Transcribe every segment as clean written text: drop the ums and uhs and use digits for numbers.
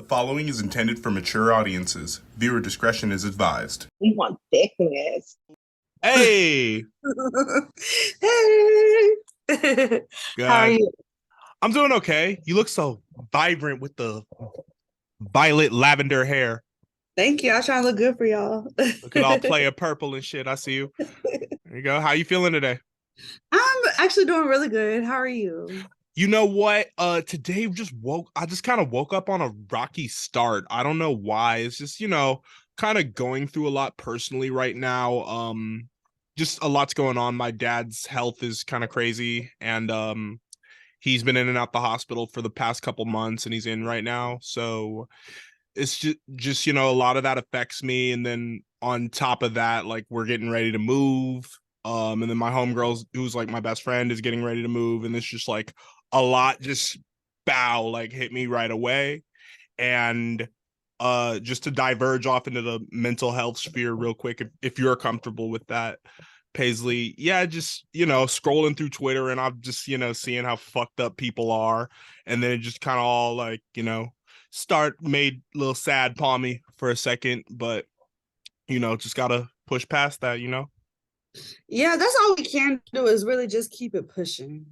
following is intended for mature audiences. Viewer discretion is advised. We want thickness. Hey. Hey. How are you? I'm doing okay. You look so vibrant with the violet lavender hair. Thank you. I was trying to look good for y'all. Look at all play of purple and shit. I see you. There you go. How you feeling today? I'm actually doing really good. How are you? You know what? Today I just kind of woke up on a rocky start. I don't know why. It's just, kind of going through a lot personally right now. Just a lot's going on. My dad's health is kind of crazy, and he's been in and out the hospital for the past couple months, and he's in right now. So it's just a lot of that affects me. And then on top of that, like, we're getting ready to move. And then my homegirl, who's like my best friend, is getting ready to move, and it's just like a lot just hit me right away. And just to diverge off into the mental health sphere real quick, if you're comfortable with that, Paislee. Yeah, just scrolling through Twitter, and I'm just seeing how fucked up people are, and then it just kind of all made a little sad palmy for a second, but just gotta push past that. Yeah, that's all we can do is really just keep it pushing.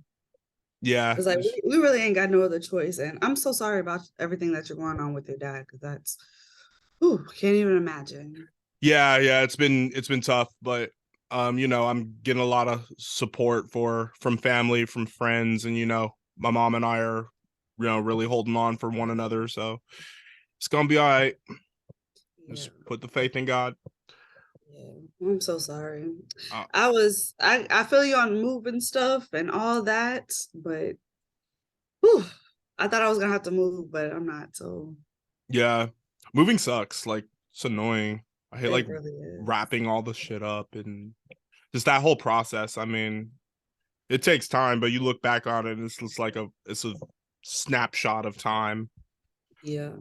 Yeah, it's like we really ain't got no other choice. And I'm so sorry about everything that you're going on with your dad, because that's can't even imagine. Yeah, it's been tough, but I'm getting a lot of support from family, from friends, and my mom and I are really holding on for one another, so it's gonna be all right. Yeah. Just put the faith in God. Yeah, I'm so sorry. I feel you on moving stuff and all that, but I thought I was gonna have to move, but I'm not. So yeah, moving sucks. Like, it's annoying. I hate really wrapping all the shit up and just that whole process. I mean, it takes time, but you look back on it and it's just like it's a snapshot of time. Yeah.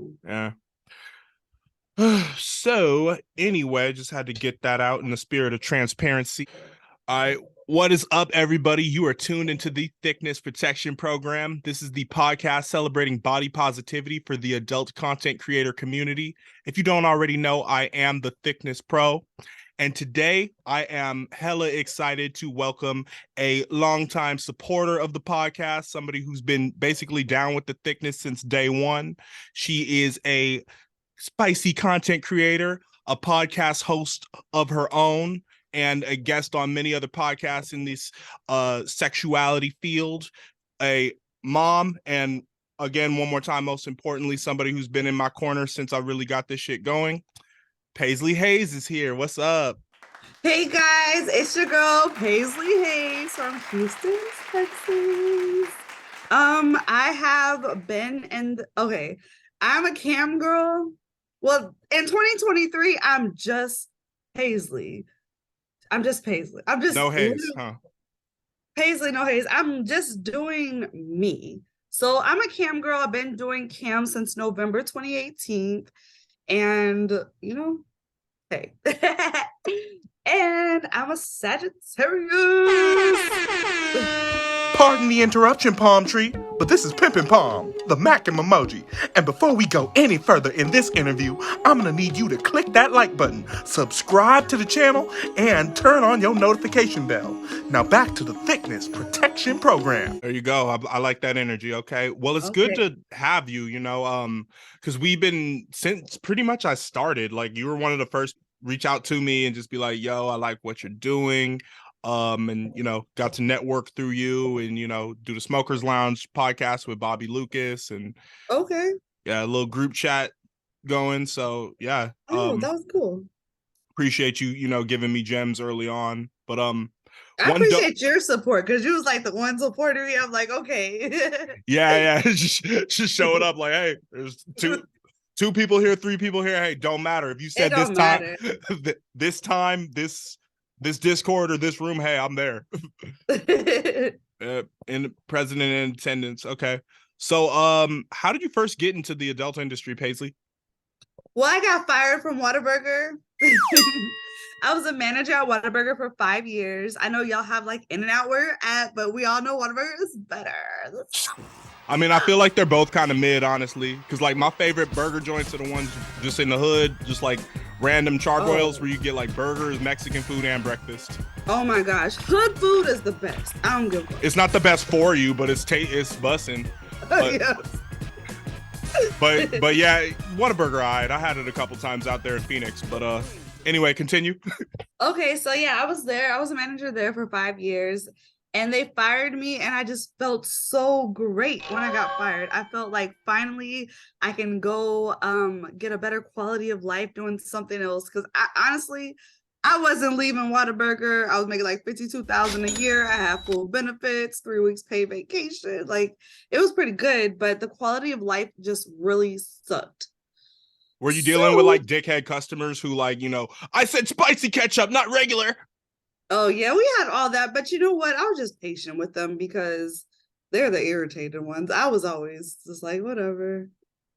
So anyway, just had to get that out in the spirit of transparency. All right. What is up, everybody? You are tuned into the Thiccness Protection Program. This is the podcast celebrating body positivity for the adult content creator community. If you don't already know, I am the Thiccness Pro. And today I am hella excited to welcome a longtime supporter of the podcast, somebody who's been basically down with the thickness since day one. She is a spicy content creator, a podcast host of her own, and a guest on many other podcasts in this sexuality field, a mom, and again, one more time, most importantly, somebody who's been in my corner since I really got this shit going. Paislee Haze is here. What's up? Hey guys, it's your girl Paislee Haze from Houston, Texas. I have been I'm a cam girl. Well, in 2023, I'm just Paislee. I'm just Paislee. I'm just no Haze, huh? Paislee, no Haze. I'm just doing me. So I'm a cam girl. I've been doing cam since November 2018. And, hey. And I'm a Sagittarius. Pardon the interruption, Palm Tree, but this is Pimpin' Palm, the Mackin' emoji. And before we go any further in this interview, I'm gonna need you to click that like button, subscribe to the channel, and turn on your notification bell. Now back to the Thiccness Protection Program. There you go. I like that energy. Okay. Well, it's good to have you, because we've been, since pretty much I started, like, you were one of the first reach out to me and just be like, yo, I like what you're doing. And got to network through you and do the Smokers Lounge podcast with Bobby Lucas and a little group chat going. So yeah, that was cool. Appreciate you giving me gems early on, but I appreciate your support, because you was like the one supporting me. I'm like, okay. yeah just showing up like, hey, there's two people here, three people here. Hey, don't matter if you said this time this Discord or this room, hey, I'm there. In president in attendance. Okay. So how did you first get into the adult industry, Paislee? Well, I got fired from Whataburger. I was a manager at Whataburger for 5 years. I know y'all have like In-N-Out where you're at, but we all know Whataburger is better. I mean, I feel like they're both kind of mid, honestly. Because like my favorite burger joints are the ones just in the hood, just like random charbroils where you get like burgers, Mexican food, and breakfast. Oh my gosh, hood food is the best. I don't give a fuck. It's not the best for you, but it's bussin'. But, Yes. but yeah, Whataburger, I had it a couple times out there in Phoenix. But anyway, continue. Okay, so yeah, I was there. I was a manager there for 5 years, and they fired me, and I just felt so great when I got fired. I felt like finally I can go get a better quality of life doing something else. Because I honestly, I wasn't leaving Whataburger. I was making like 52,000 a year. I had full benefits, 3 weeks paid vacation. Like it was pretty good, but the quality of life just really sucked. Were you dealing with like dickhead customers who like, I said spicy ketchup, not regular? Oh yeah, we had all that, but you know what? I was just patient with them because they're the irritated ones. I was always just like, whatever.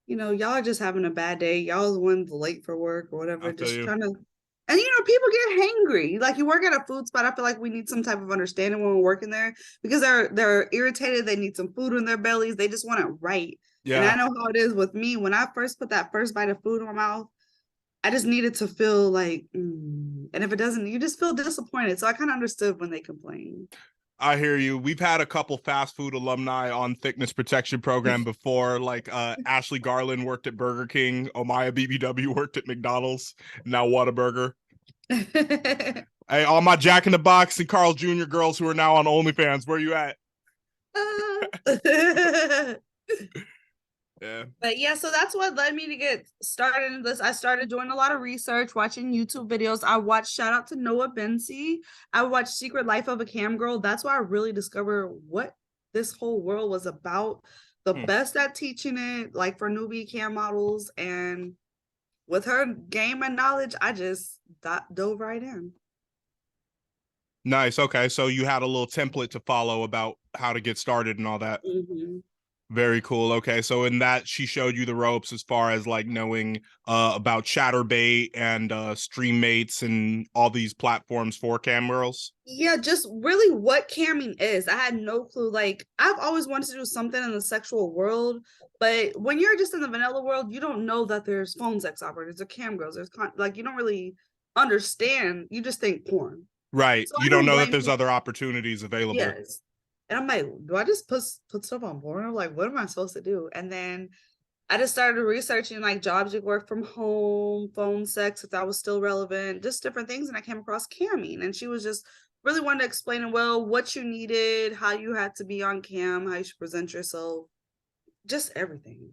Y'all are just having a bad day. Y'all the ones late for work or whatever. Just trying to, and people get hangry. Like you work at a food spot. I feel like we need some type of understanding when we're working there because they're irritated. They need some food in their bellies. They just want it right. Yeah. And I know how it is with me. When I first put that first bite of food in my mouth, I just needed to feel like, and if it doesn't, you just feel disappointed. So I kind of understood when they complain. I hear you. We've had a couple fast food alumni on Thiccness protection program before. Like Ashley Garland worked at Burger King. Omaya BBW worked at McDonald's. Now Whataburger. Hey, all my Jack in the Box and Carl Jr. girls who are now on OnlyFans, where you at? Yeah. But yeah, so that's what led me to get started in this. I started doing a lot of research, watching YouTube videos. I watched, shout out to Noah Bensi. I watched Secret Life of a Cam Girl. That's why I really discovered what this whole world was about. The best at teaching it, like for newbie cam models. And with her game and knowledge, I just dove right in. Nice. Okay. So you had a little template to follow about how to get started and all that. Mm-hmm. Very cool. Okay, so in that she showed you the ropes as far as like knowing about Chatterbait and Streammates and all these platforms for cam girls. Yeah, just really what camming is. I had no clue. Like I've always wanted to do something in the sexual world, but when you're just in the vanilla world, you don't know that there's phone sex operators or cam girls. There's like you don't really understand. You just think porn. Right. So you don't know that there's other opportunities available. Yes. And I'm like, do I just put stuff on porn? Like, what am I supposed to do? And then I just started researching like jobs you work from home, phone sex, if that was still relevant, just different things. And I came across camming, and she was just really wanted to explain it well, what you needed, how you had to be on cam, how you should present yourself, just everything.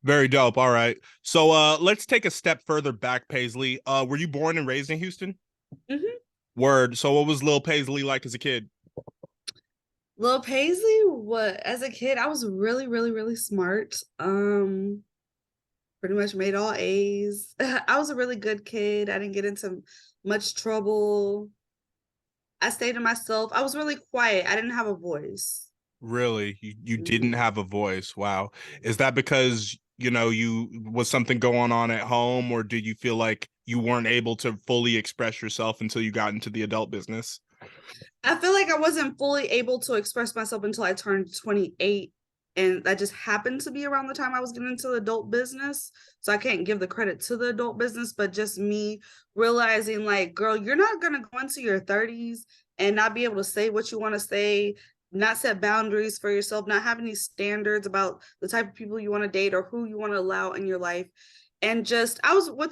Very dope. All right. So let's take a step further back, Paislee. Were you born and raised in Houston? Mm-hmm. Word. So what was Lil Paislee like as a kid? Lil Paislee, what as a kid, I was really, really, really smart. Pretty much made all A's. I was a really good kid. I didn't get into much trouble. I stayed to myself. I was really quiet. I didn't have a voice. Really? You didn't have a voice. Wow. Is that because, you was something going on at home, or did you feel like you weren't able to fully express yourself until you got into the adult business? I feel like I wasn't fully able to express myself until I turned 28. And that just happened to be around the time I was getting into the adult business. So I can't give the credit to the adult business, but just me realizing like, girl, you're not going to go into your 30s and not be able to say what you want to say, not set boundaries for yourself, not have any standards about the type of people you want to date or who you want to allow in your life. And just, I was born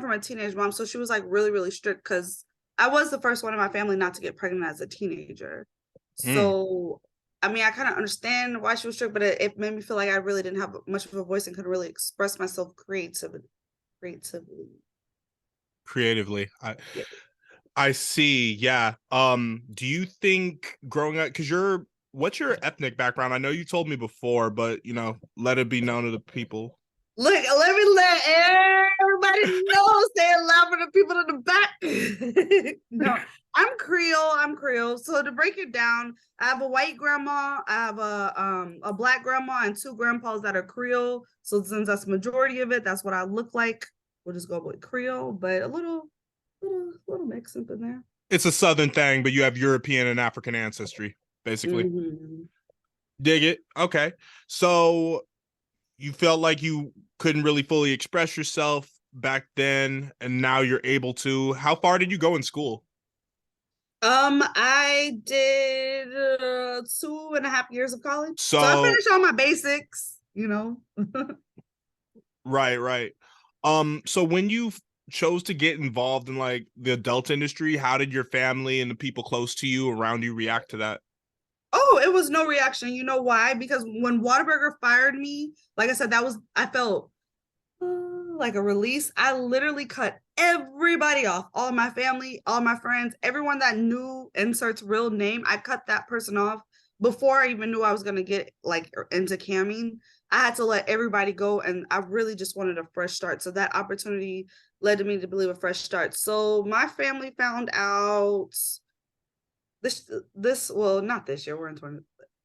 from a teenage mom. So she was like really, really strict because I was the first one in my family not to get pregnant as a teenager. So, I mean, I kind of understand why she was strict, but it made me feel like I really didn't have much of a voice and couldn't really express myself creatively. I see. Yeah. Do you think growing up, because what's your ethnic background? I know you told me before, but let it be known to the people. Look, let me let everybody know, say it loud for the people in the back. No, I'm Creole. So to break it down, I have a white grandma, I have a black grandma, and two grandpas that are Creole. So since that's the majority of it, that's what I look like. We'll just go with Creole, but a little mix up in there. It's a Southern thing, but you have European and African ancestry, basically. Mm-hmm. Dig it. Okay. So you felt like you couldn't really fully express yourself back then, and now you're able to. How far did you go in school? I did 2.5 years of college. So I So, finished all my basics, right. So when you chose to get involved in like the adult industry, how did your family and the people close to you around you react to that? Oh, it was no reaction. You know why? Because when Whataburger fired me, like I said, I felt like a release. I literally cut everybody off, all my family, all my friends, everyone that knew insert's real name. I cut that person off before I even knew I was gonna get like into camming. I had to let everybody go, and I really just wanted a fresh start. So that opportunity led to me to believe a fresh start. So my family found out this well, not this year, we're in 20,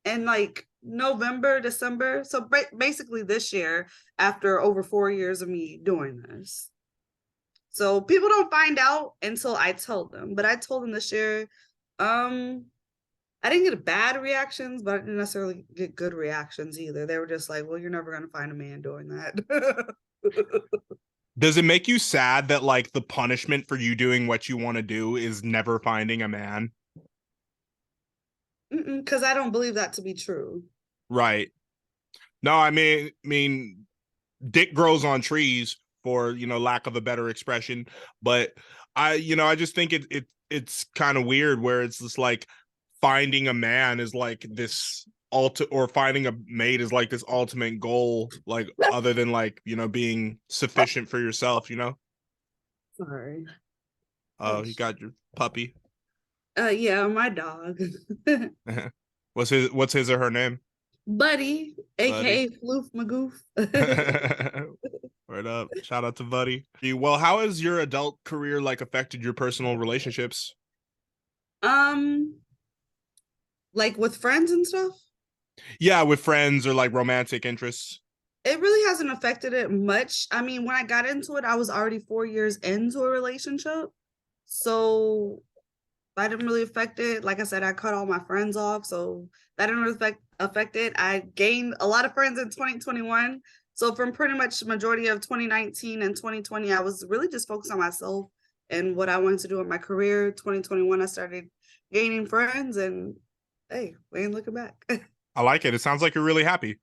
and like November, December, so basically this year, after over 4 years of me doing this. So people don't find out until I tell them, but I told them this year. I didn't get bad reactions, but I didn't necessarily get good reactions either. They were just like, well, you're never going to find a man doing that. Does it make you sad that like the punishment for you doing what you want to do is never finding a man? Because I don't believe that to be true. Right. No, I mean, dick grows on trees for, lack of a better expression. But I just think it's kind of weird where it's just like finding a man is like this or finding a mate is like this ultimate goal, like other than like, being sufficient for yourself. Sorry. Oh, you got your puppy. Yeah, my dog. What's his or her name? Buddy, Buddy. aka Floof Magoof. Right up. Shout out to Buddy. Well, how has your adult career like affected your personal relationships? um, like with friends and stuff, Yeah, with friends or like romantic interests. it really hasn't affected it much. I mean, when I got into it, I was already 4 years into a relationship. So that didn't really affect it. Like I said, I cut all my friends off, so that didn't really affect it. I gained a lot of friends in 2021. So from pretty much the majority of 2019 and 2020, I was really just focused on myself and what I wanted to do in my career. 2021, I started gaining friends, and hey, we ain't looking back. I like it. It sounds like you're really happy.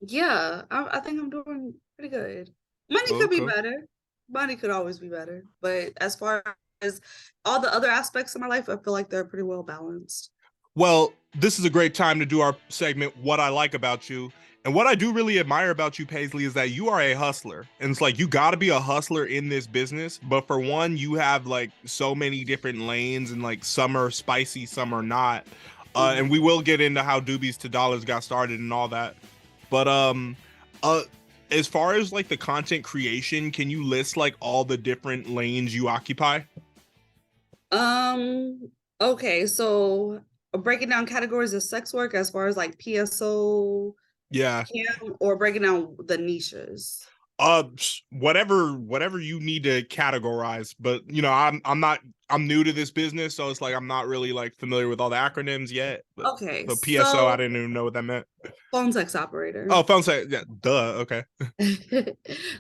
Yeah, I think I'm doing pretty good. Money could be Okay. better. Money could always be better. But as far as all the other aspects of my life, I feel like they're pretty well balanced. Well, this is a great time to do our segment, What I Like About You. And what I do really admire about you, Paislee, is that you are a hustler. And it's like you got to be a hustler in this business. But for one, you have like so many different lanes, and like some are spicy, some are not. And we will get into how Doobies to Dollas got started and all that. But uh, as far as like the content creation, can you list like all the different lanes you occupy? Um, okay, so breaking down categories of sex work as far as like PSO, Yeah. cam, or breaking down the niches. Whatever you need to categorize, but I'm new to this business, so it's like I'm not really like familiar with all the acronyms yet. But Okay, so PSO, I so didn't even know what that meant. phone sex operator. Oh, phone set. Yeah, duh. Okay.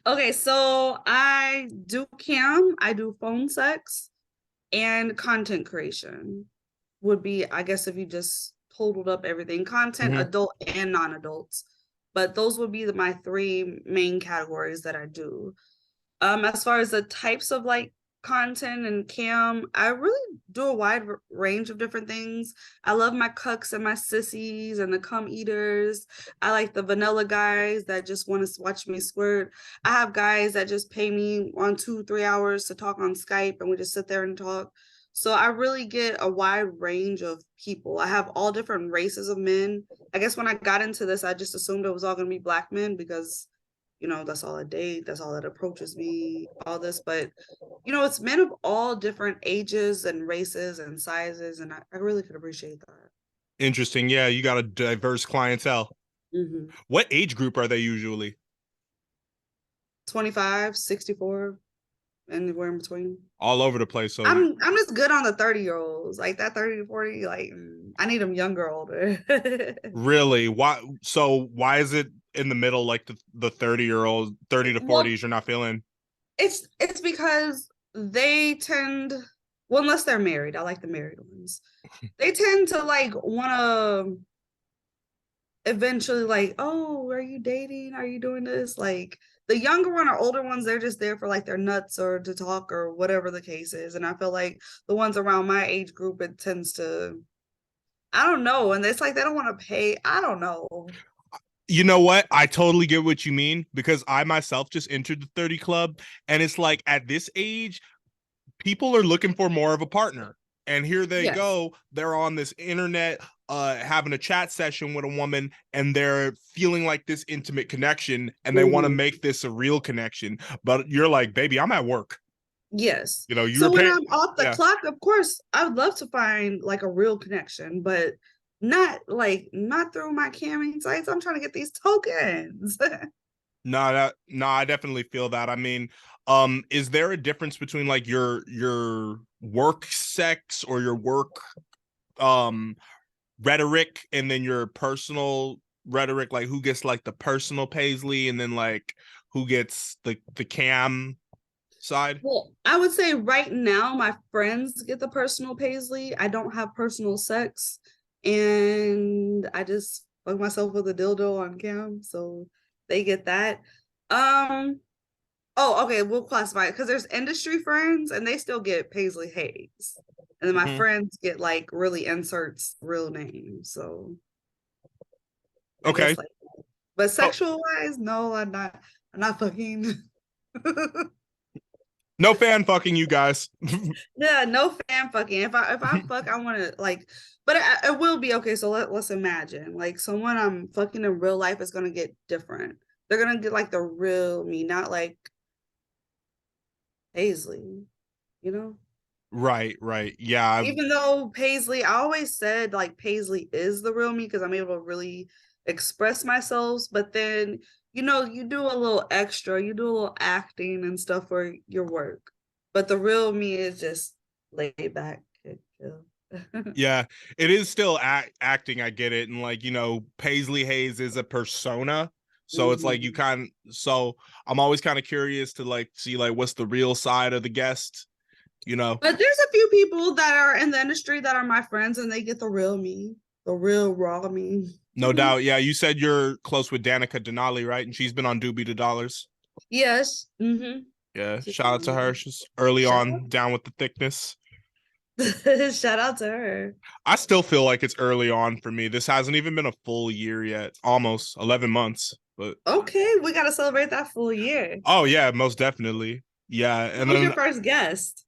Okay, so I do cam, I do phone sex, and content creation would be, I guess, if you just totaled up everything, content, Mhm. adult and non-adults. But those would be my three main categories that I do. As far as the types of like content and cam, I really do a wide range of different things. I love my cucks and my sissies and the cum eaters. I like the vanilla guys that just want to watch me squirt. I have guys that just pay me on 2-3 hours to talk on Skype, and we just sit there and talk. So I really get a wide range of people. I have all different races of men. I guess when I got into this, I just assumed it was all going to be Black men because that's all I date, that's all that approaches me, all this. But, it's men of all different ages and races and sizes. And I really could appreciate that. Interesting. Yeah, you got a diverse clientele. Mm-hmm. What age group are they usually? 25, 64. anywhere in between. All over the place. So I'm just good on the 30-year-olds, like that 30 to 40. Like I need them younger, older. really, why is it in the middle, like the 30-year-old, 30 to Well, 40s you're not feeling? it's because they tend, well, unless they're married. I like the married ones. They tend to like want to eventually like, oh, are you dating? Are you doing this? Like the younger one or older ones, they're just there for like their nuts or to talk or whatever the case is. And I feel like the ones around my age group, it tends to, I don't know. And it's like they don't want to pay. I don't know. You know what? I totally get what you mean, because I myself just entered the 30 club, and it's like at this age, people are looking for more of a partner. And here they Yes. go, they're on this internet having a chat session with a woman, and they're feeling like this intimate connection, and they want to Mhm. make this a real connection. But you're like, baby, I'm at work. Yes. You know, So you're when paying. I'm off the Yeah. clock, of course, I would love to find like a real connection, but not through my camming sites. I'm trying to get these tokens. No, I definitely feel that. I mean, is there a difference between like your work sex or your work um rhetoric and then your personal rhetoric? Like who gets like the personal Paislee, and then like who gets the cam side? Well, I would say right now my friends get the personal Paislee. I don't have personal sex, and I just fuck myself with a dildo on cam, so they get that. Um, oh, okay, we'll classify it because there's industry friends and they still get Paislee Haze. And then my Mhm. friends get like really inserts real names. So I Okay. guess like, but Oh, sexual wise, no, I'm not fucking. no fan fucking, you guys. Yeah, no fan fucking. If I fuck, I want to like, but it will be okay. So let's imagine like someone I'm fucking in real life is gonna get different. They're gonna get like the real me, not like Paislee, you know? Right. Yeah. Even though Paislee, I always said like Paislee is the real me because I'm able to really express myself. But then, you do a little extra, you do a little acting and stuff for your work. But the real me is just laid back and chill. Yeah, it is still acting. I get it. And like, Paislee Haze is a persona. So it's like Mhm. so I'm always kind of curious to like see like what's the real side of the guest, you know? But there's a few people that are in the industry that are my friends and they get the real me, the real raw me. No doubt. Yeah, you said you're close with Danica Denali, right? And she's been on Doobie to Dollars. Yes. Mm-hmm. Yeah, shout out to her. She's early Shout on down with the thickness. out. Shout out to her. I still feel like it's early on for me. This hasn't even been a full year yet. Almost 11 months. But Okay, we gotta celebrate that full year. oh yeah, most definitely. Yeah, Who and was your then first guest?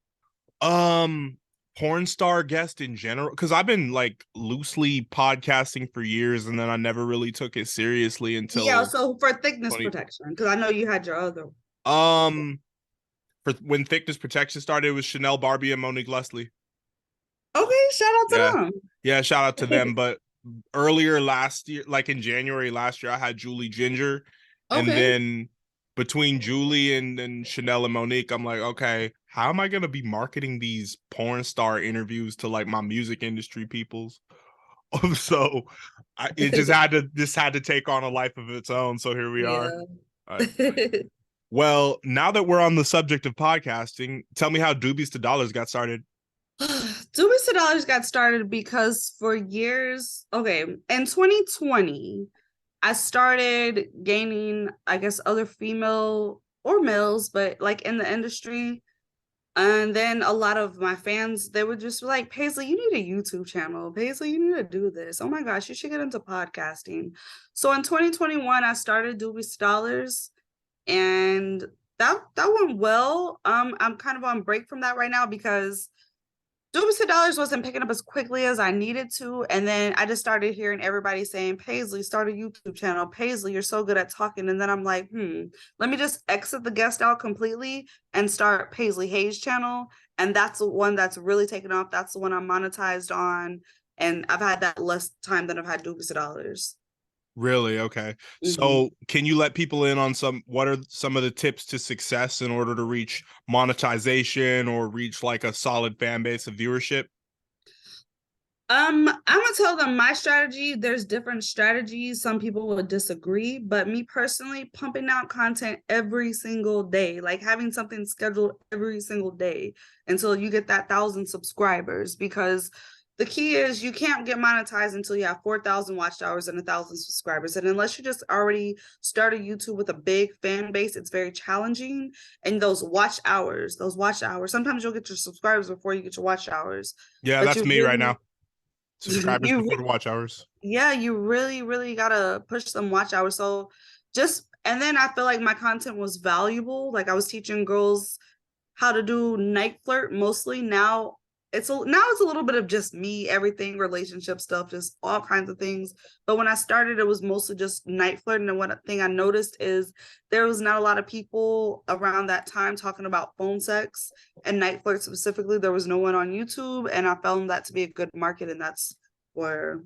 Um, porn star guest in general, because I've been like loosely podcasting for years, and then I never really took it seriously Yeah, until so for thickness 20. protection, because I know you had your other. Um, for when Thickness Protection started, it was Chanel Barbie and Monique Leslie. Okay, shout out Yeah, to yeah, shout out to them. them. But earlier last year, like in January last year, I had Julie Ginger, and Okay. then between Julie and Chanel and Monique, I'm like, okay, how am I gonna be marketing these porn star interviews to like my music industry peoples? So it just had to take on a life of its own. So here we are. Yeah. Uh, well, now that we're on the subject of podcasting, tell me how Doobies to Dollars got started. Doobies to Dollars got started because for years, okay, in 2020, I started gaining, I guess, other female or males, but like in the industry. And then a lot of my fans, they would just be like, Paislee, you need a YouTube channel. Paislee, you need to do this. Oh my gosh, you should get into podcasting. So in 2021, I started Doobies Dollars, and that went well. I'm kind of on break from that right now because Dollars wasn't picking up as quickly as I needed to. And then I just started hearing everybody saying, Paislee, start a YouTube channel. Paislee, you're so good at talking. And then I'm like, let me just exit the guest out completely and start Paislee Haze channel. And that's the one that's really taken off. That's the one I'm monetized on. And I've had that less time than I've had Dollars. Really? Okay. Hmm. So can you let people in on what are some of the tips to success in order to reach monetization or reach like a solid fan base of viewership? I'm gonna tell them my strategy. There's different strategies. Some people will disagree, but me personally, pumping out content every single day, like having something scheduled every single day until you get that 1,000 subscribers. Because the key is you can't get monetized until you have 4,000 watch hours and 1,000 subscribers. And unless you just already started YouTube with a big fan base, it's very challenging. And those watch hours, sometimes you'll get your subscribers before you get your watch hours. Yeah, But that's you me right really now. Subscribers you before the watch hours. yeah, you really, really gotta push some watch hours. So just and then I feel like my content was valuable. Like I was teaching girls how to do night flirt mostly. Now it's a little bit of just me, everything, relationship stuff, just all kinds of things. But when I started, it was mostly just night flirting. And one thing I noticed is there was not a lot of people around that time talking about phone sex and night flirt specifically. There was no one on YouTube, and I found that to be a good market, and that's where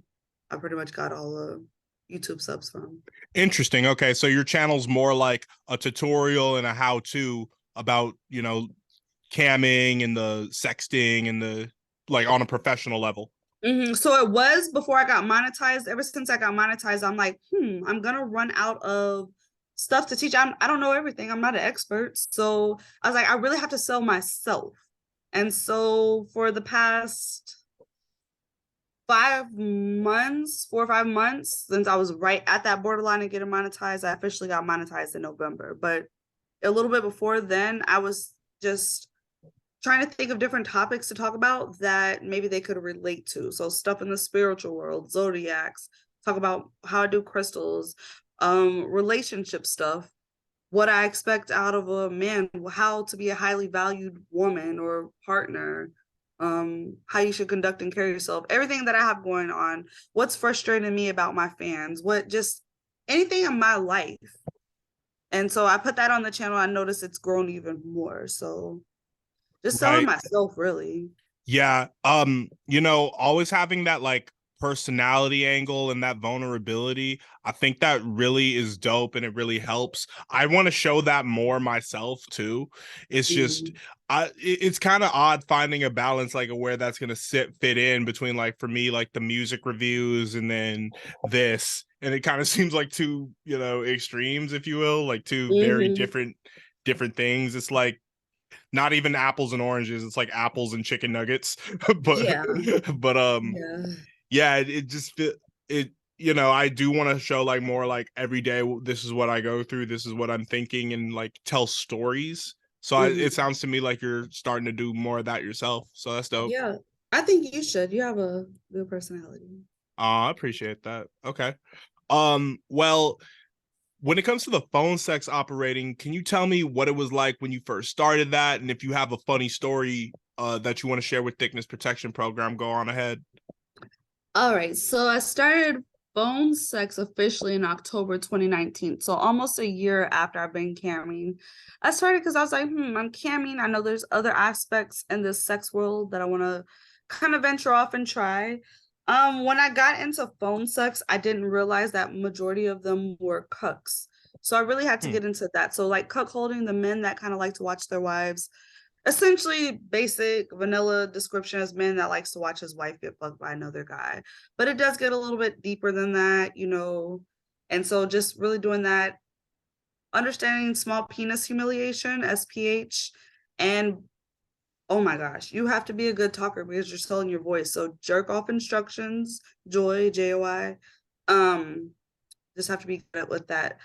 I pretty much got all the YouTube subs from. Interesting. Okay, so your channel's more like a tutorial and a how-to about, camming and the sexting and the like on a professional level. So it was before I got monetized. Ever since I got monetized, I'm like, I'm gonna run out of stuff to teach. I don't know everything. I'm not an expert. So I was like, I really have to sell myself. And so for the past 5 months, 4 or 5 months, since I was right at that borderline of getting monetized, I officially got monetized in November. But a little bit before then, I was just trying to think of different topics to talk about that maybe they could relate to. So stuff in the spiritual world, zodiacs, talk about how I do crystals, relationship stuff, what I expect out of a man, how to be a highly valued woman or partner, how you should conduct and carry yourself, everything that I have going on, what's frustrating me about my fans, what just anything in my life. And so I put that on the channel. I noticed it's grown even more. So just selling Right. myself, really. Yeah. Always having that like personality angle and that vulnerability, I think that really is dope and it really helps. I want to show that more myself too. It's just Mm. it's kind of odd finding a balance like where that's gonna fit in between like for me, like the music reviews and then this. And it kind of seems like two, extremes, if you will, like two very Hmm. different things. It's like not even apples and oranges, it's like apples and chicken nuggets. but Yeah. but Yeah. yeah, it just it I do want to show like more like every day this is what I go through, this is what I'm thinking, and like tell stories. So it Hmm. sounds to me like you're starting to do more of that yourself, so that's dope. Yeah. I think you should. You have a good personality. I appreciate that. Okay. Well, when it comes to the phone sex operating, can you tell me what it was like when you first started that, and if you have a funny story that you want to share with Thiccness Protection Program, go on ahead. All right. So I started phone sex officially in October 2019. So almost a year after I've been camming. I started because I was like, I'm camming. I know there's other aspects in this sex world that I want to kind of venture off and try. When I got into phone sex, I didn't realize that majority of them were cucks. So I really had to Hmm. get into that. So like cuck holding, the men that kind of like to watch their wives, essentially basic vanilla description as men that likes to watch his wife get fucked by another guy, but it does get a little bit deeper than that. And so just really doing that, understanding small penis humiliation, SPH. And oh my gosh, you have to be a good talker because you're selling your voice. So jerk off instructions, JOY. um just have to be good with that.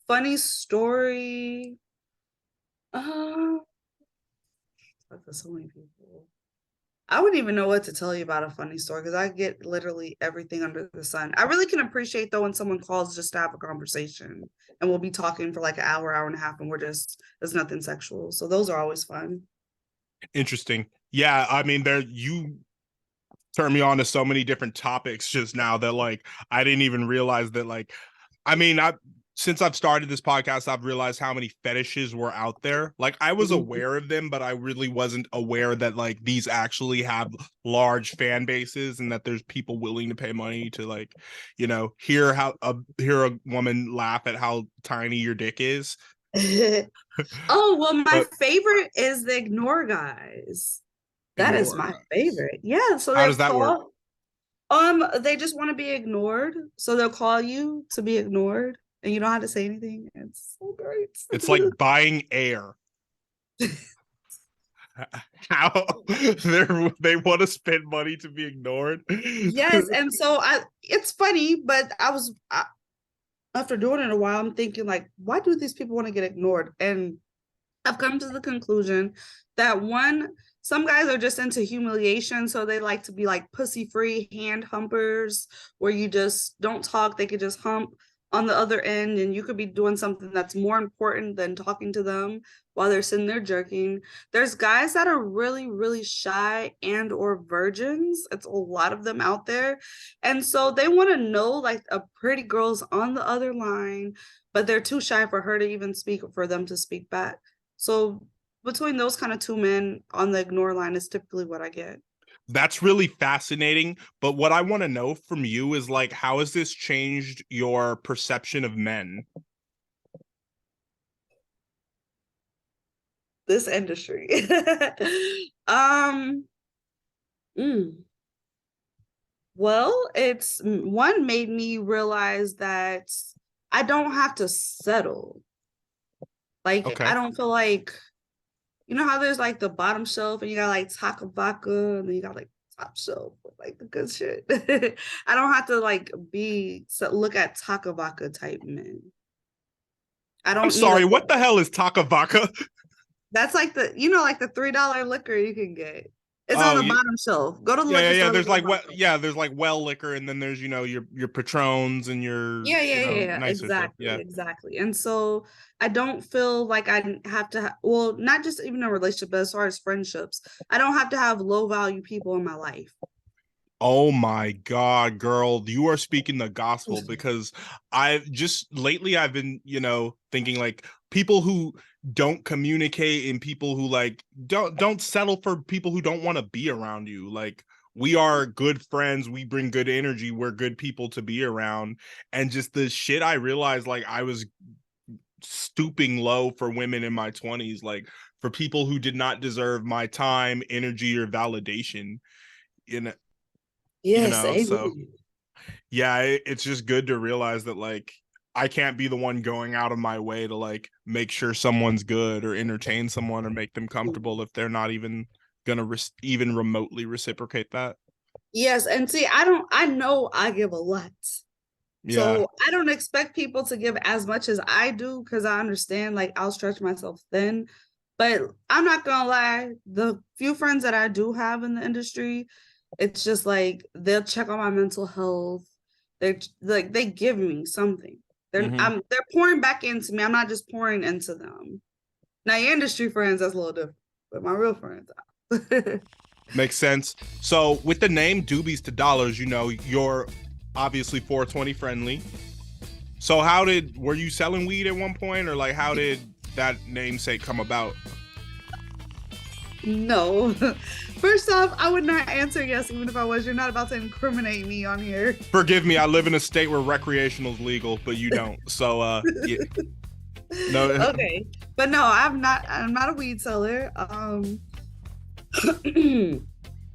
Funny story, uh for so many people, I wouldn't even know what to tell you about a funny story because I get literally everything under the sun. I really can appreciate though when someone calls just to have a conversation and we'll be talking for like an hour, hour and a half, and there's nothing sexual. So those are always fun. Interesting. Yeah, I mean, you turned me on to so many different topics just now that like I didn't even realize that like I mean, since I've started this podcast, I've realized how many fetishes were out there. Like I was aware of them, but I really wasn't aware that like these actually have large fan bases and that there's people willing to pay money to like, you know, hear a woman laugh at how tiny your dick is. Oh, well, my But favorite is the ignore guys. That is ignore my guys. favorite. Yeah, so How they does that work? call they just want to be ignored. So they'll call you to be ignored and you don't have to say anything. It's so great. It's like buying air. How they want to spend money to be ignored. Yes, and so it's funny, but after doing it a while, I'm thinking like, why do these people want to get ignored? And I've come to the conclusion that some guys are just into humiliation, so they like to be like pussy free hand humpers, where you just don't talk, they could just hump on the other end, and you could be doing something that's more important than talking to them while they're sitting there jerking. There's guys that are really, really shy and or virgins. It's a lot of them out there. And so they want to know like a pretty girl's on the other line, but they're too shy for her to even speak, for them to speak back. So between those kind of two men on the ignore line is typically what I get. That's really fascinating. But what I want to know from you is like, how has this changed your perception of men? This industry. Well, it's one made me realize that I don't have to settle. Like, Okay. I don't feel like, you know how there's like the bottom shelf and you got like taco vodka and then you got like top shelf with like the good shit. I don't have to like look at taco vodka type men. I don't I'm sorry, what the hell is Takavaka? That's like like the $3 liquor you can get. It's on Oh, the bottom shelf. Go to the liquor yeah. store. There's like there's like well liquor, and then there's your Patrons and your Yeah. nicer stuff. Yeah. Exactly. And so I don't feel like I have to well, not just even a relationship, but as far as friendships, I don't have to have low value people in my life. Oh my God, girl, you are speaking the gospel, because I've been, thinking like people who don't communicate and people who like don't settle for people who don't want to be around you. Like, we are good friends, we bring good energy, we're good people to be around. And just the shit I realized, like I was stooping low for women in my 20s, like for people who did not deserve my time, energy, or validation. Yes, So amen. yeah, it's just good to realize that like I can't be the one going out of my way to like make sure someone's good or entertain someone or make them comfortable if they're not even gonna even remotely reciprocate that. Yes, and see, I know I give a lot. Yeah. So I don't expect people to give as much as I do, because I understand like I'll stretch myself thin. But I'm not gonna lie, the few friends that I do have in the industry, it's just like they'll check on my mental health. They're like they give me something. They're pouring back into me. I'm not just pouring into them. Now your industry friends, that's a little different, but my real friends. Makes sense. So with the name Doobies to Dollars, you're obviously 420 friendly. So were you selling weed at one point, or like how did that namesake come about? No. First off, I would not answer yes, even if I was. You're not about to incriminate me on here. Forgive me, I live in a state where recreational is legal, but you don't. So yeah. No. Okay. But no, I'm not a weed seller.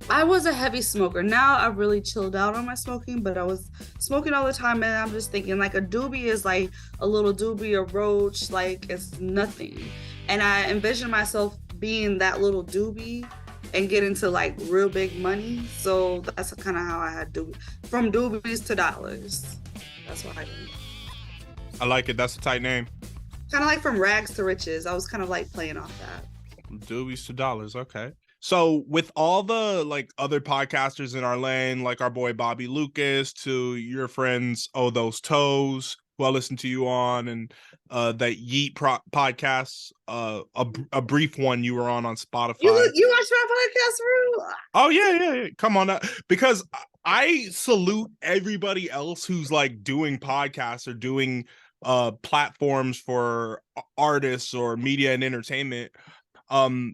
I was a heavy smoker. Now I've really chilled out on my smoking, but I was smoking all the time, and I'm just thinking like a doobie is like a little doobie, a roach, like it's nothing. And I envision myself being that little doobie and get into like real big money. So that's kind of how I had from Doobies to Dollars. That's what I did. I like it. That's a tight name. Kind of like from rags to riches. I was kind of like playing off that. Doobies to Dollars. Okay. So with all the like other podcasters in our lane, like our boy Bobby Lucas, to your friends, Oh Those Toes, who I listen to you on, and that Yeet podcast, a brief one you were on Spotify. You watch my podcast, Rue? Oh yeah. Come on, because I salute everybody else who's like doing podcasts or doing platforms for artists or media and entertainment.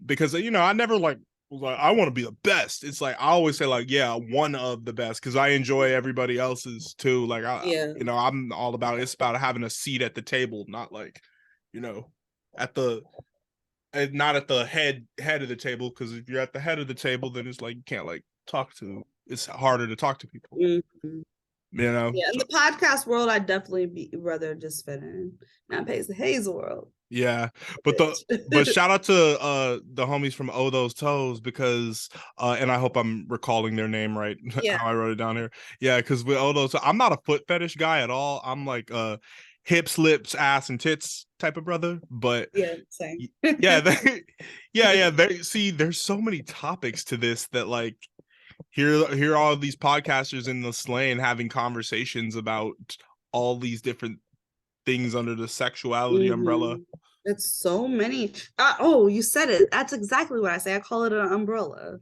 Because I never like was like I want to be the best. It's like I always say like, yeah, one of the best, because I enjoy everybody else's too. Like I'm all about it's about having a seat at the table, not like, at the not at the head of the table, because if you're at the head of the table, then it's like you can't like talk to. It's harder to talk to people. Mm-hmm. Yeah, in the podcast world, I'd definitely be rather just fit in, not Paislee Haze world. Yeah, but shout out to the homies from Oh Those Toes, because and I hope I'm recalling their name right. Yeah. How I wrote it down here. Yeah, because with Oh Those, I'm not a foot fetish guy at all. I'm like hips, lips, ass, and tits type of brother. But yeah, same. yeah, they see. There's so many topics to this that like here all these podcasters in the lane having conversations about all these different things under the sexuality umbrella. It's so many. Oh, you said it. That's exactly what I say. I call it an umbrella.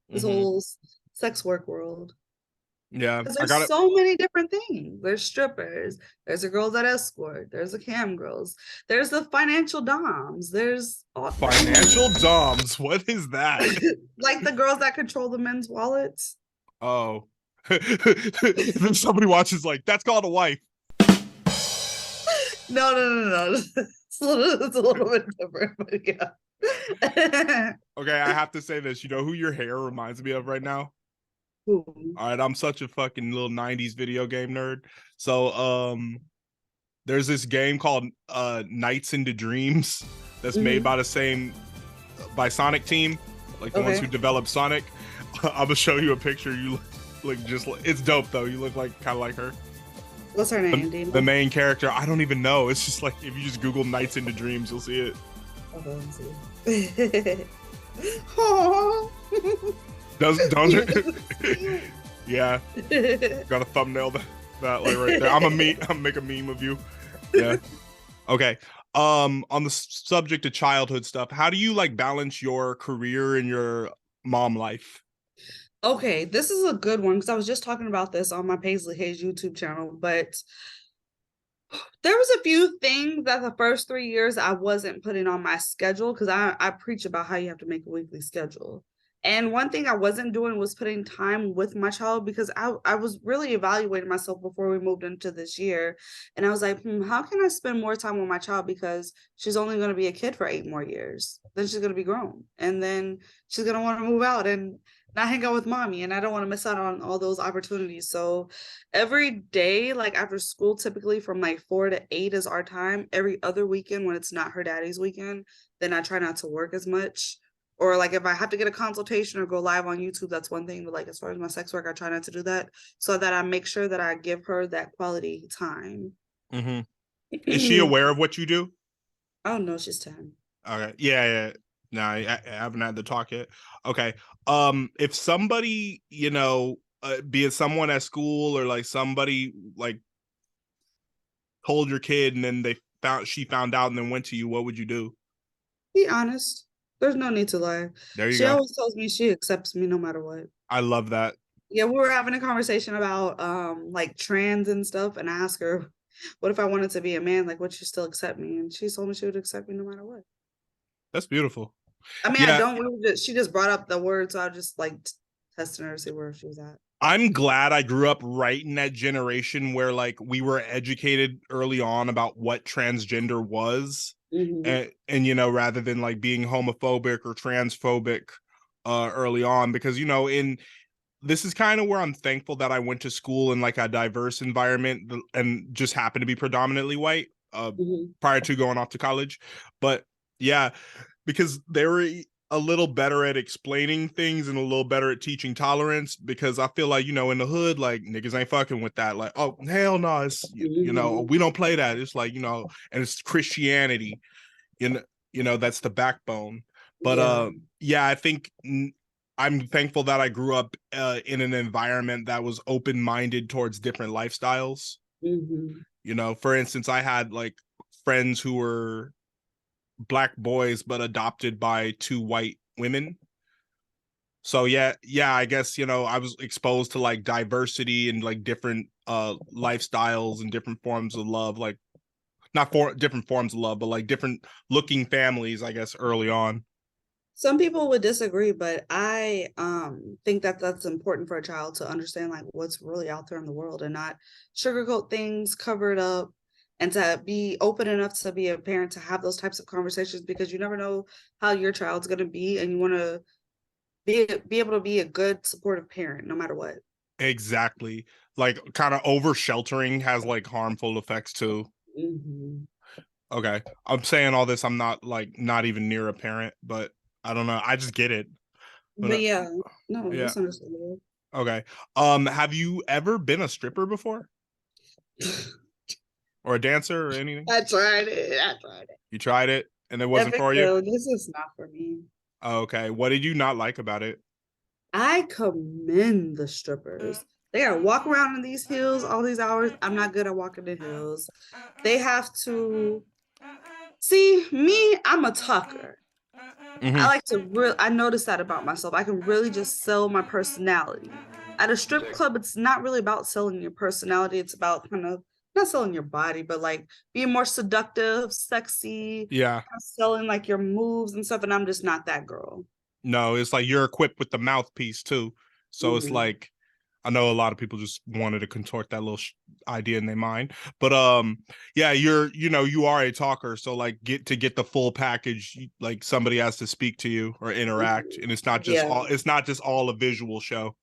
This whole sex work world. Yeah, there's so many different things. There's strippers. There's the girls that escort. There's the cam girls. There's the financial doms. There's financial doms. What is that? Like the girls that control the men's wallets. Oh, then somebody watches like that's called a wife. No. It's a little bit different, but yeah. Okay, I have to say this. You know who your hair reminds me of right now? Ooh. All right, I'm such a fucking little 90s video game nerd. So there's this game called Nights into Dreams that's made by by Sonic Team, like the ones who developed Sonic. I'm gonna show you a picture. You look it's dope though. You look like kind of like her. What's her name? The main character. I don't even know. It's just like if you just Google Nights into Dreams, you'll see it. Okay, let me see. Oh. Don't you? Yeah. Got a thumbnail that like right there. I'm make a meme of you. Yeah. Okay. On the subject of childhood stuff, how do you like balance your career and your mom life? Okay, this is a good one because I was just talking about this on my Paislee Haze YouTube channel, but there was a few things that the first 3 years I wasn't putting on my schedule because I preach about how you have to make a weekly schedule. And one thing I wasn't doing was putting time with my child because I was really evaluating myself before we moved into this year. And I was like, how can I spend more time with my child? Because she's only going to be a kid for 8 more years. Then she's going to be grown. And then she's going to want to move out and not hang out with mommy. And I don't want to miss out on all those opportunities. So every day, like after school, typically from like 4 to 8 is our time. Every other weekend when it's not her daddy's weekend, then I try not to work as much. Or like if I have to get a consultation or go live on YouTube, that's one thing. But like as far as my sex work, I try not to do that so that I make sure that I give her that quality time. Mm-hmm. Is she aware of what you do? Oh no, she's 10. Okay. Yeah. No, I haven't had the talk yet. Okay. If somebody, be it someone at school or like somebody like told your kid and then she found out and then went to you, what would you do? Be honest. There's no need to lie. There you go. She always tells me she accepts me no matter what. I love that. Yeah, we were having a conversation about like trans and stuff, and I asked her, what if I wanted to be a man? Like, would she still accept me? And she told me she would accept me no matter what. That's beautiful. I mean, yeah. She just brought up the word, so I just like testing her to see where she was at. I'm glad I grew up right in that generation where like we were educated early on about what transgender was. Mm-hmm. And rather than like being homophobic or transphobic early on, because this is kind of where I'm thankful that I went to school in like a diverse environment and just happened to be predominantly white prior to going off to college. But yeah, because they were a little better at explaining things and a little better at teaching tolerance, because I feel like, in the hood, like niggas ain't fucking with that. Like, oh, hell no, it's, we don't play that. It's like, and it's Christianity, that's the backbone. But yeah, I think I'm thankful that I grew up in an environment that was open-minded towards different lifestyles. Mm-hmm. For instance, I had like friends who were Black boys but adopted by 2 white women. So yeah, I guess I was exposed to like diversity and like different lifestyles and different forms of love, like not for different forms of love, but like different looking families, I guess, early on. Some people would disagree, but I think that that's important for a child to understand like what's really out there in the world and not sugarcoat things, cover it up, and to be open enough to be a parent to have those types of conversations because you never know how your child's going to be, and you want to be able to be a good supportive parent no matter what. Exactly. Like kind of over sheltering has like harmful effects too. Mm-hmm. Okay. I'm saying all this. I'm not like not even near a parent, but I don't know. I just get it. But yeah, no, yeah. that's understandable. Okay. Have you ever been a stripper before? Or a dancer or anything? I tried it. You tried it and it wasn't Epic for you? fail. This is not for me. Okay. What did you not like about it? I commend the strippers. They gotta walk around in these hills all these hours. I'm not good at walking the hills. They have to see me. I'm a talker. I like to really. I noticed that about myself. I can really just sell my personality. At a strip club, it's not really about selling your personality. It's about kind of not selling your body, but like being more seductive, sexy, Yeah. kind of selling like your moves and stuff. And I'm just not that girl. No, it's like you're equipped with the mouthpiece too. So it's Mhm. like I know a lot of people just wanted to contort that little idea in their mind, but yeah, you are a talker, so like get the full package, like somebody has to speak to you or interact, and it's not just Yeah. all a visual show.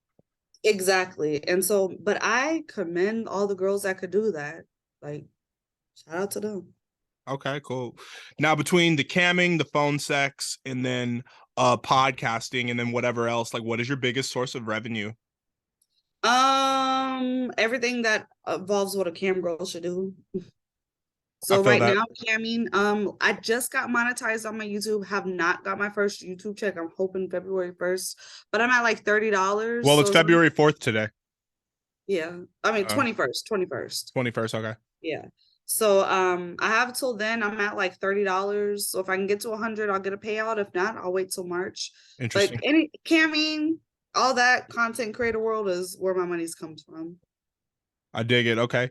Exactly. And so, but I commend all the girls that could do that. Like, shout out to them. Okay, cool. Now between the camming, the phone sex, and then podcasting, and then whatever else, like what is your biggest source of revenue? Everything that involves what a cam girl should do. I So feel right that. now, camming, I just got monetized on my YouTube, have not got my first YouTube check. I'm hoping February 1st, but I'm at like $30. Well, it's So February 4th today. yeah, I mean 21st, 21st. 21st, okay. Yeah. So I have till then. I'm at like $30. So if I can get to 100, I'll get a payout. If not, I'll wait till March. But Interesting. any camming, all that content creator world is where my money's comes from. I dig it. Okay.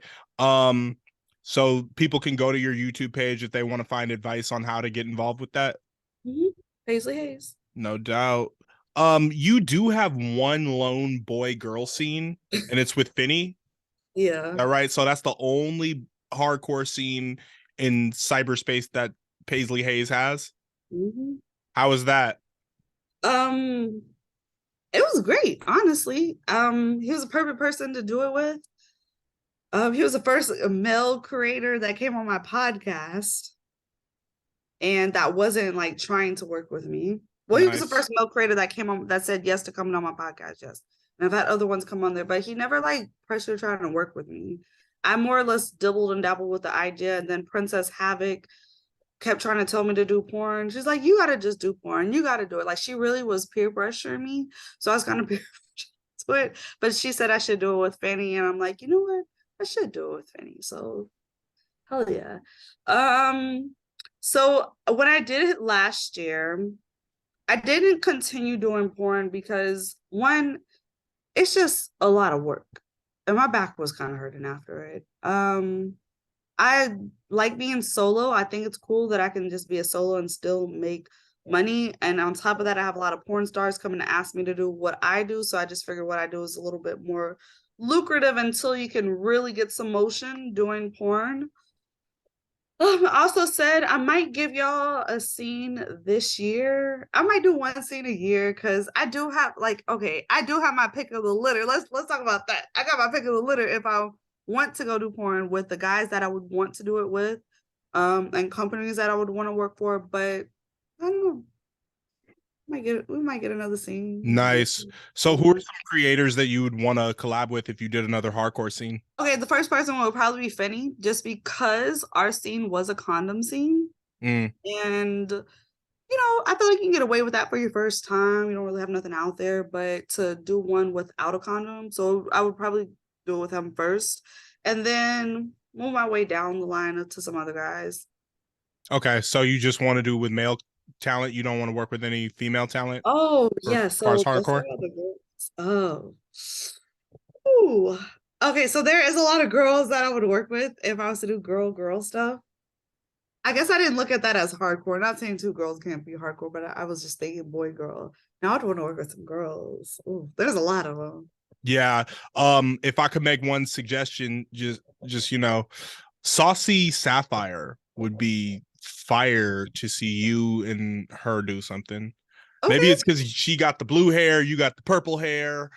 So people can go to your YouTube page if they want to find advice on how to get involved with that. Mm-hmm. Paislee Haze. No doubt. You do have one lone boy girl scene, and it's with Finney. Yeah. All right. So that's the only hardcore scene in cyberspace that Paislee Haze has. Mm-hmm. How is that? It was great, honestly. He was a perfect person to do it with. He was the first male creator that came on my podcast, and that wasn't like trying to work with me. Well, he was the Nice. first male creator that came on that said yes to coming on my podcast. Yes, and I've had other ones come on there, but he never like pressured trying to work with me. I more or less dibbled and dabbled with the idea, and then Princess Havoc kept trying to tell me to do porn. She's like, you gotta just do porn. You gotta do it. Like she really was peer pressuring me. So I was kind of peer to it. But she said I should do it with Fanny. And I'm like, you know what? I should do it with Fanny. So hell yeah. So when I did it last year, I didn't continue doing porn because one, it's just a lot of work. And my back was kind of hurting after it. I like being solo. I think it's cool that I can just be a solo and still make money. And on top of that, I have a lot of porn stars coming to ask me to do what I do. So I just figured what I do is a little bit more lucrative until you can really get some motion doing porn. I also said I might give y'all a scene this year. I might do one scene a year because I do have I do have my pick of the litter. Let's talk about that. I got my pick of the litter if I want to go do porn with the guys that I would want to do it with, and companies that I would want to work for. But I don't know. We might get another scene. Nice. So who are some creators that you would want to collab with if you did another hardcore scene? Okay, the first person would probably be Finney, just because our scene was a condom scene. And I feel like you can get away with that for your first time. You don't really have nothing out there, but to do one without a condom, so I would probably do it with him first, and then move my way down the line to some other guys. Okay, so you just want to do with male talent. You don't want to work with any female talent. Oh yeah, so hardcore. Oh, ooh. Okay, so there is a lot of girls that I would work with if I was to do girl stuff. I guess I didn't look at that as hardcore. Not saying two girls can't be hardcore, but I was just thinking boy girl. Now I'd want to work with some girls. Ooh, there's a lot of them. Yeah. If I could make one suggestion, just Saucy Sapphire would be fire to see you and her do something. Maybe Okay. it's because she got the blue hair, you got the purple hair.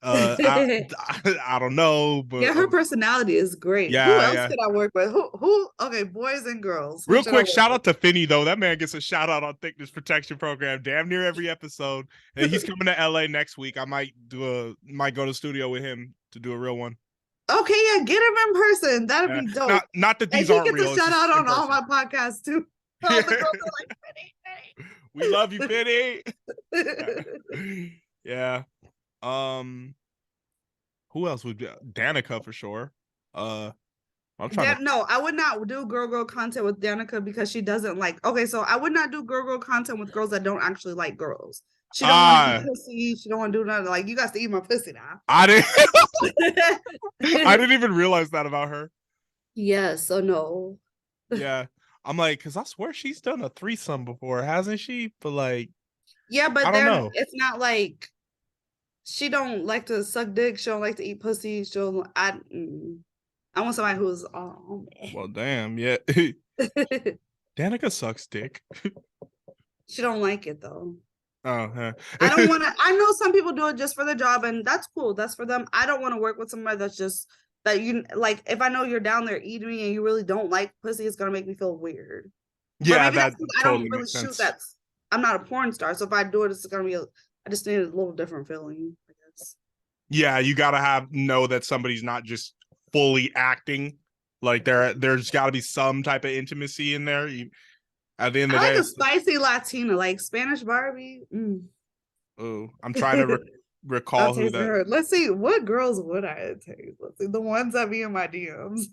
I don't know, Yeah, but her personality is great. Who yeah, else yeah. could I work with? Who? Okay, boys and girls. Who Real should I quick, work shout with? out to Finney though. That man gets a shout out on Thiccness Protection Program damn near every episode. And he's coming to LA next week. I might go to the studio with him to do a real one. Okay, yeah, get him in person. That'd Yeah. be dope. Not that And these he aren't gets real. a It's shout just out in on all person. my podcasts too. All the girls are like, We love you, Finney. Penny. Yeah. Who else would be Danica for sure? I'm trying to. No, I would not do girl content with Danica because she doesn't like. Okay, so I would not do girl content with girls that don't actually like girls. She don't want to eat pussy. She don't want to do nothing. Like, you got to eat my pussy now. I didn't even realize that about her. Yes, so no. Yeah. I'm like, because I swear she's done a threesome before, hasn't she? But like, Yeah, but I don't then know. it's not like she don't like to suck dick. She don't like to eat pussy. I want somebody who's Well, damn, yeah. Danica sucks dick. She don't like it though. Oh, yeah. I don't want to. I know some people do it just for the job, and that's cool. That's for them. I don't want to work with somebody that's just that you like. If I know you're down there eating me and you really don't like pussy, it's gonna make me feel weird. Yeah, that totally I don't really makes shoot. sense. I'm not a porn star, so if I do it, it's gonna be. I just need a little different feeling, I guess. Yeah, you gotta know that somebody's not just fully acting. Like there's got to be some type of intimacy in there. At the end of I the like day, a spicy Latina, like Spanish Barbie. Oh, I'm trying to recall I'll who taste that. her. Let's see, what girls would I taste? Let's see, the ones that be in my DMs.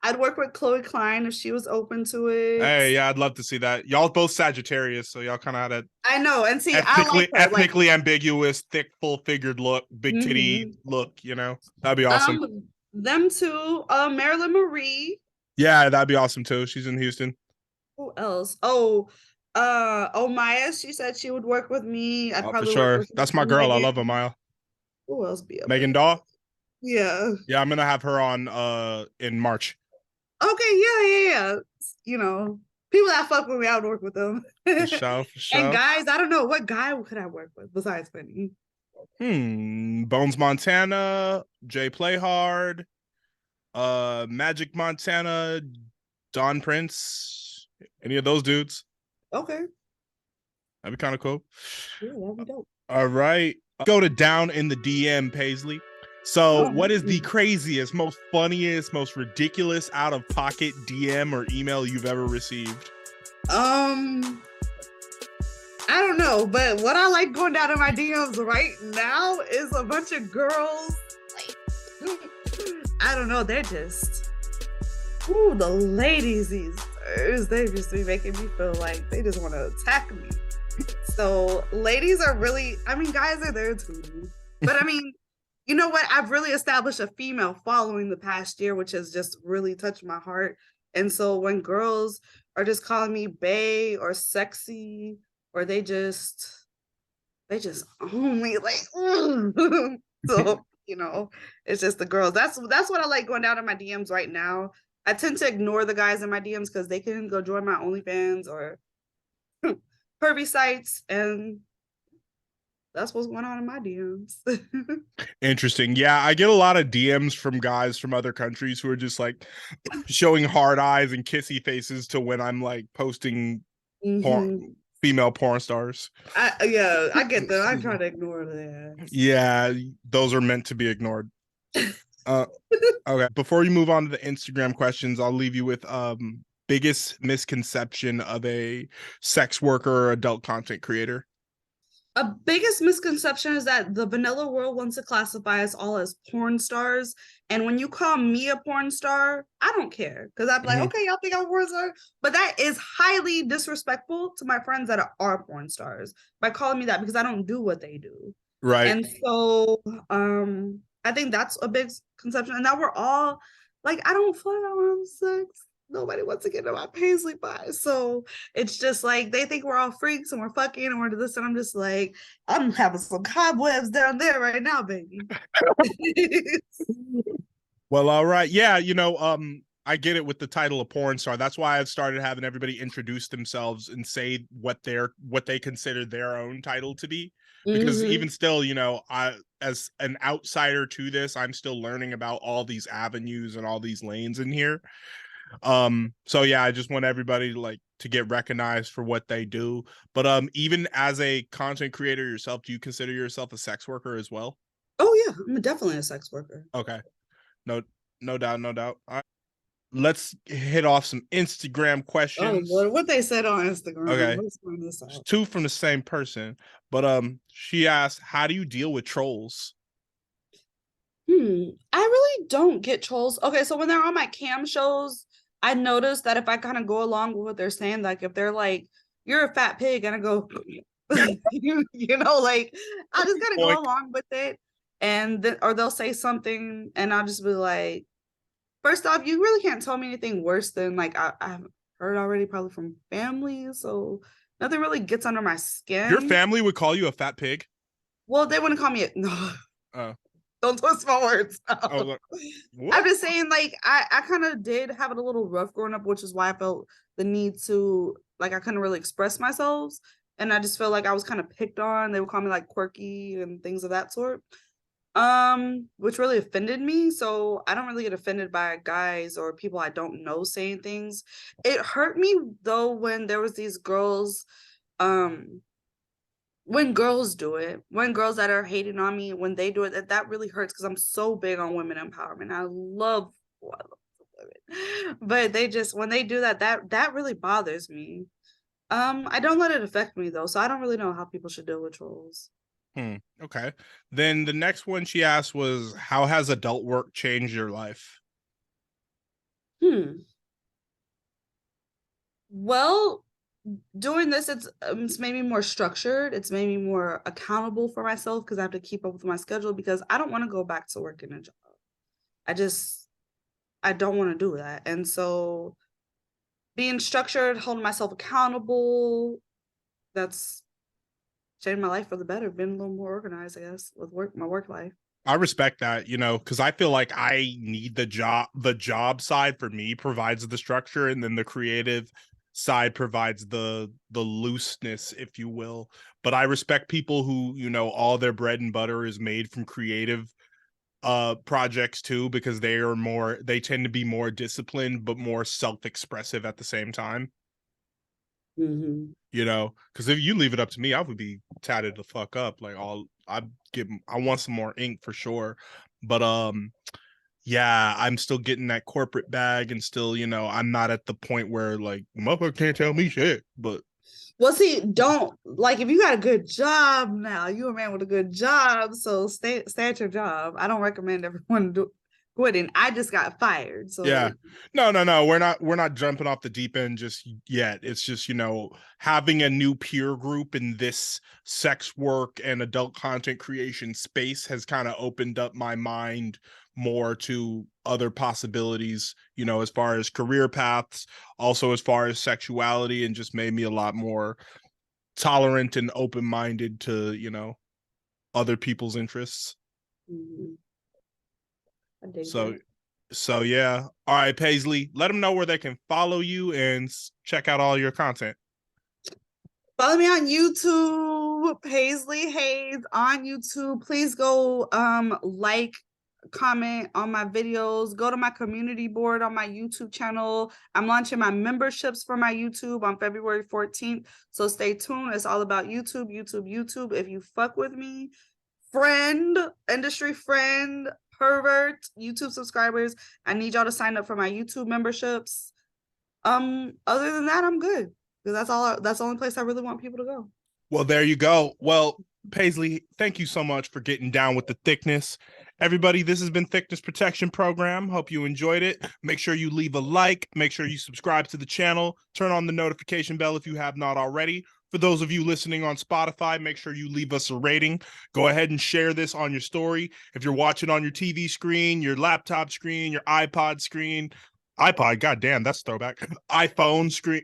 I'd work with Chloe Klein if she was open to it. Hey, yeah, I'd love to see that. Y'all both Sagittarius, so y'all kind of had a I know, and see, ethnically ambiguous, thick, full-figured look, big titty look. That'd be awesome. Them two, Marilyn Marie. Yeah, that'd be awesome too. She's in Houston. Who else? Maya. She said she would work with me. I'd probably for sure. work with That's my girl. Megan. I love Maya. Who else be up Megan Daw? Yeah. Yeah, I'm gonna have her on in March. Okay, yeah. People that fuck with me, I would work with them. For sure. And guys, I don't know what guy could I work with besides Penny. Bones Montana, Jay Playhard, Magic Montana, Don Prince, any of those dudes. Okay. That'd be kind of cool. Yeah, that'd be dope. All right. Go to down in the DM, Paislee. So what is the craziest, most funniest, most ridiculous out of pocket DM or email you've ever received? I don't know, but what I like going down in my DMs right now is a bunch of girls. I don't know, they're just the ladies these days, they just be making me feel like they just want to attack me. So ladies are really, guys are there too. But you know what? I've really established a female following the past year, which has just really touched my heart. And so when girls are just calling me bae or sexy, or they just own me, like, so, it's just the girls. That's what I like going down in my DMs right now. I tend to ignore the guys in my DMs because they can go join my OnlyFans or pervy sites, and that's what's going on in my DMs. Interesting. Yeah, I get a lot of DMs from guys from other countries who are just like showing hard eyes and kissy faces to when I'm like posting female porn stars. I get that. I try to ignore that. Yeah, those are meant to be ignored. Okay. Before you move on to the Instagram questions, I'll leave you with biggest misconception of a sex worker or adult content creator. A biggest misconception is that the vanilla world wants to classify us all as porn stars. And when you call me a porn star, I don't care. Because I'm like, okay, y'all think I'm a porn star? But that is highly disrespectful to my friends that are porn stars by calling me that, because I don't do what they do. Right. And so I think that's a big conception. And now we're all like, I don't flirt around sex. nobody wants to get in my Paisley pie. So it's just like they think we're all freaks and we're fucking and we're this, and I'm just like, I'm having some cobwebs down there right now, baby. Well, all right. Yeah, I get it with the title of porn star. That's why I've started having everybody introduce themselves and say what they consider their own title to be. Because even still, I, as an outsider to this, I'm still learning about all these avenues and all these lanes in here. So yeah, I just want everybody to get recognized for what they do. But even as a content creator yourself, do you consider yourself a sex worker as well? Oh yeah, I'm definitely a sex worker. Okay. No doubt, no doubt. All right. Let's hit off some Instagram questions. Oh Lord, what they said on Instagram. Okay. Let's find this out. Two from the same person. But she asked, how do you deal with trolls? I really don't get trolls. Okay, so when they're on my cam shows, I notice that if I kind of go along with what they're saying, like if they're like, you're a fat pig, and I go, like I just gotta go along with it. And then, or they'll say something and I'll just be like, first off, you really can't tell me anything worse than like I've heard already, probably from family. So nothing really gets under my skin. Your family would call you a fat pig? Well, they wouldn't call me no. Oh. Don't twist my words. Oh, I'm just saying, like, I kind of did have it a little rough growing up, which is why I felt the need to, like, I couldn't really express myself. And I just feel like I was kind of picked on. They would call me like quirky and things of that sort. Which really offended me. So I don't really get offended by guys or people I don't know saying things. It hurt me though when there was these girls, when girls do it, when girls that are hating on me, when they do it, that really hurts because I'm so big on women empowerment. I love women. But they just, when they do that really bothers me. I don't let it affect me though, so I don't really know how people should deal with trolls. Okay. Then the next one she asked was, how has adult work changed your life? Well, doing this, it's made me more structured. It's made me more accountable for myself because I have to keep up with my schedule because I don't want to go back to working a job. I don't want to do that. And so being structured, holding myself accountable, that's changed my life for the better, been a little more organized, I guess, with my work life. I respect that, because I feel like I need the job side for me provides the structure, and then the creative side provides the looseness, if you will. But I respect people who, all their bread and butter is made from creative projects too, because they tend to be more disciplined but more self-expressive at the same time. Because if you leave it up to me, I would be tatted the fuck up. Like I want some more ink for sure. But yeah, I'm still getting that corporate bag, and still, I'm not at the point where like motherfucker can't tell me shit. But well, see, don't, like, if you got a good job now, you're a man with a good job, so stay at your job. I don't recommend everyone quitting. I just got fired. So yeah, no, we're not jumping off the deep end just yet. It's just, having a new peer group in this sex work and adult content creation space has kind of opened up my mind more to other possibilities, as far as career paths, also as far as sexuality, and just made me a lot more tolerant and open-minded to, other people's interests. So yeah. All right, Paislee, let them know where they can follow you and check out all your content. Follow me on YouTube, Paislee Haze on YouTube. Please go like, comment on my videos. Go to my community board on my YouTube channel. I'm launching my memberships for my YouTube on February 14th. So stay tuned. It's all about YouTube. If you fuck with me, industry friend, pervert, YouTube subscribers, I need y'all to sign up for my YouTube memberships. Other than that, I'm good. Because that's the only place I really want people to go. Well, there you go. Well, Paislee, thank you so much for getting down with the thickness. Everybody, this has been Thickness Protection Program. Hope you enjoyed it. Make sure you leave a like. Make sure you subscribe to the channel. Turn on the notification bell if you have not already. For those of you listening on Spotify, make sure you leave us a rating. Go ahead and share this on your story. If you're watching on your TV screen, your laptop screen, your iPod screen, iPod, goddamn, that's throwback. iPhone screen,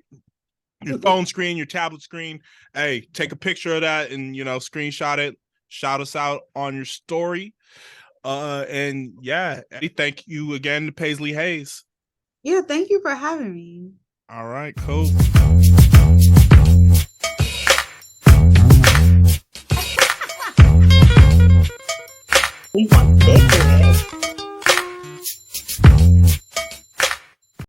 your phone screen, your tablet screen. Hey, take a picture of that and screenshot it. Shout us out on your story. And yeah, thank you again to Paislee Haze. Yeah, thank you for having me. All right, cool. We want thicker.